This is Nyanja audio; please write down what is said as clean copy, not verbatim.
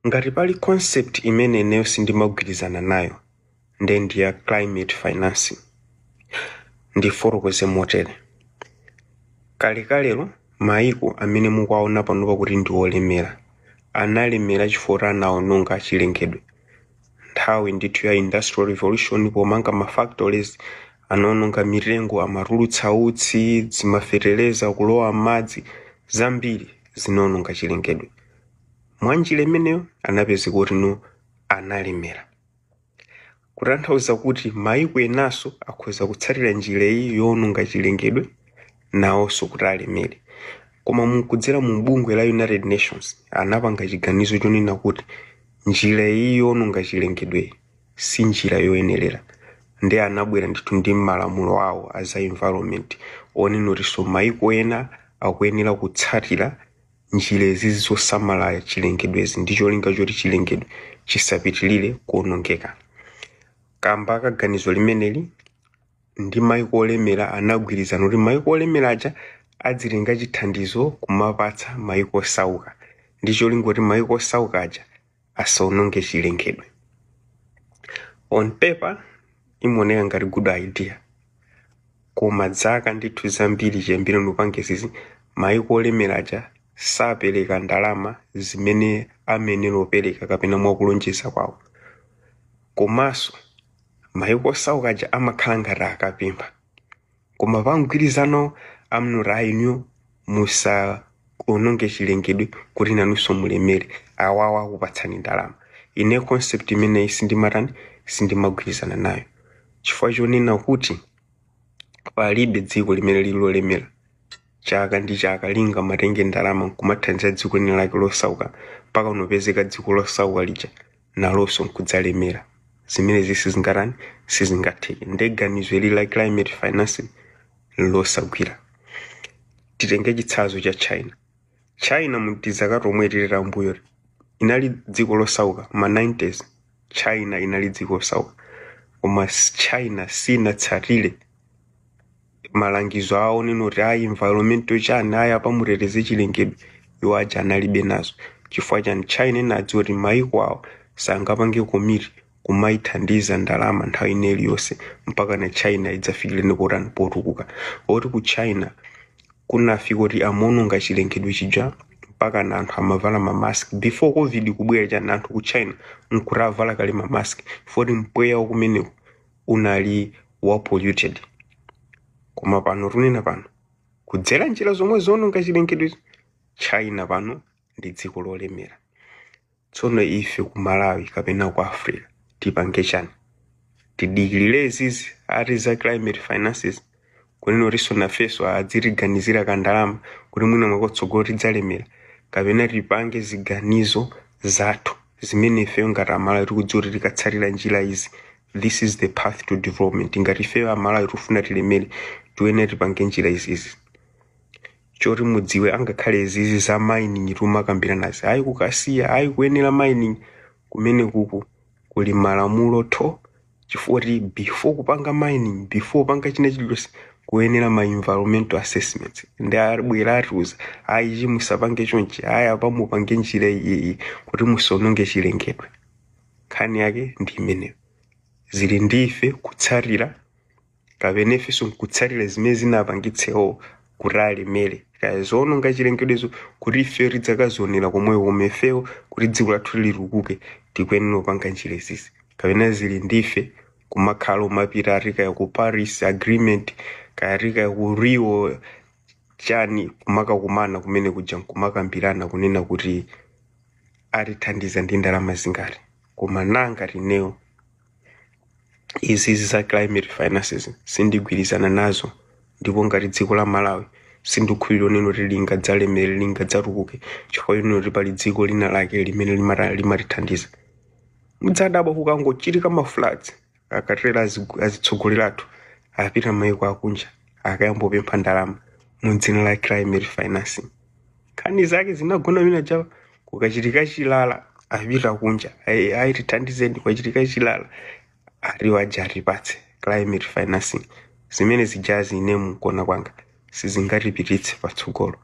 Ngati pali concept imene ineyo sindimagwirizana nayo ndi ya climate financing. Ndifotokoze motere. Kalekalero maiko amene mukuwaona panopa kuti ndi olemera analemera chifukwa anaononga chilengedwe. Nthawi ndithu ya industrial revolution pomanga mafactories anaononga mitengo, amatulutsa utsi, zimafereleza kulowa madzi, zambiri zinaononga chilengedwe. Mwanjira imeneyo anapeza kuti analemera. Kutanthauza kuti maiko enaso akhoza kutsatira njira iyi yoononga chilengedwe nawonso kuti alemere. Koma mukudzera mu bungwe la United Nations anapanga chiganizo chonena kuti njira iyi yoononga chilengedwe si njira yoyenerera. Ndi anabwera ndithu ndi malamulo awo as environment onena kuti maiko ena akuyenera kutsatira njira izi zosamala chilengedwezi ndi cholinga choti chilengedwe chisapitirire kuonongeka. Kamba kaganizo limeneli ndi maiko olemera anagwirizana kuti maiko olemera aja adzilenga chithandizo kumapatsa maiko osauka ndi cholinga kuti maiko osauka aja asaononge chilengedwe. On paper imoneka ngati good idea. Koma dzaka ndithu zambiri chiyambire nupangezizi maiko olemera aja sapereka ndalama zimene amenera opereka kapena mwakulonjeza kwawo. Komanso maiko osauka aja amakhala ngati akapempha. Koma pa mgwirizano amnurainyo musaononge chilengedwe kuti nanunso mulemere awawa akupatsani ndalama. Ine concept imene sindimagwirizana nayo. Chifukwa chonena kuti palibe dziko limene lilolemera chaka ndi chaka linga matenge ndalama kumathandiza dziko lina lake losauka mpaka unopezeka dziko losauka lija nalonso nkudzalemera. Zimene sizingatheke. Ndeganizo ili la climate financing losagwira. Titenge chitsanzo cha China. China mutizaka tomwe tilera mbuyo inali dziko losauka ma 90s. China inali dziko losauka. Koma China sinatsatire malangizo awo neno kuti environmental chani aya pamuteteze chilengedwe iwo aja analibe nazo. Chifukwa chani China inadziwa kuti maiko awo sangapange komiti kumaithandiza ndalama nthawi ineyi yonse mpaka na China idzafikire nepotani potukuka. Oti ku China kunafika kuti amaononga chilengedwe chija mpaka na anthu amavala mamask. Before COVID kubwera cha anthu ku China nkuravala kale mamask foti mpweya ukumeneko unali wa polluted. Koma pano tunena pano kudzera njira zomwe zoononga chilengedwe China pano ndi dziko lolemera. Tsono ife ku Malawi kapena ku Africa tipange chani? Tidikilire izizi ati za climate finances kunena kuti nafeso adzitiganizira kandalama kuti mwina mwakotsogolo tidzalemera kapena tipange ziganizo zathu zimene ifeyo ngati Amalawi tikudziwa kuti tikatsatira njira izi this is the path to development. Ngati ifeyo Amalawi tikufuna tilemere tiyenera tipange njira izizi. Choti mudziwe angakhale izizi za mining tumakambira nazi ayi kukasiya ayi kuyenera mining kumene kuku kuli malamulo chifukwa before kupanga mining before panga chilichonse kuyenera ma environmental assessments. Ndi abwera atiuza ayi chimusapange chonchi ayi apa mupange njira iyi kuti musaononge chilengedwe. Nkhani yake ndi imeneyo. Zili ndife kutsatira kapena ifenso kutsatira zimene zinapangitsewo kuti alemere. Kaya zoononga chilengedwezo kuti ife tidzakazionera komweyo koma ifeyo kuti dziko lathu lirukuke tikuyenera kupanga njira izizi. Kapena zili ndife kumakhala umapita atika ku Paris Agreement kaya atika ku Rio chani kumakakumana kumene kuja kumakambirana kunena kuti atithandiza ndi ndalama zingati. Koma nanga tineyo izizi za climate finances sindigwirizana nazo. Ndipo ngati dziko la Malawi sindikhulupirira neno kuti lingadzalemere lingadzatukuke chifukwa neno kuti pali dziko lina lake limene limatithandiza. Mudzadabwa kukangochitika ma floods akatera azitsogoleratu apita maiko akunja akayambopempha ndalama mu dzina la climate financing. Nkhani zake zinagona mina chawo kukachitika chilala apita kunja ayi tithandizeni kwachitika chilala ariwo aja atipatse climate financing. Zimene zijazi ine mukona kwanga sizingatipititse patsogolo.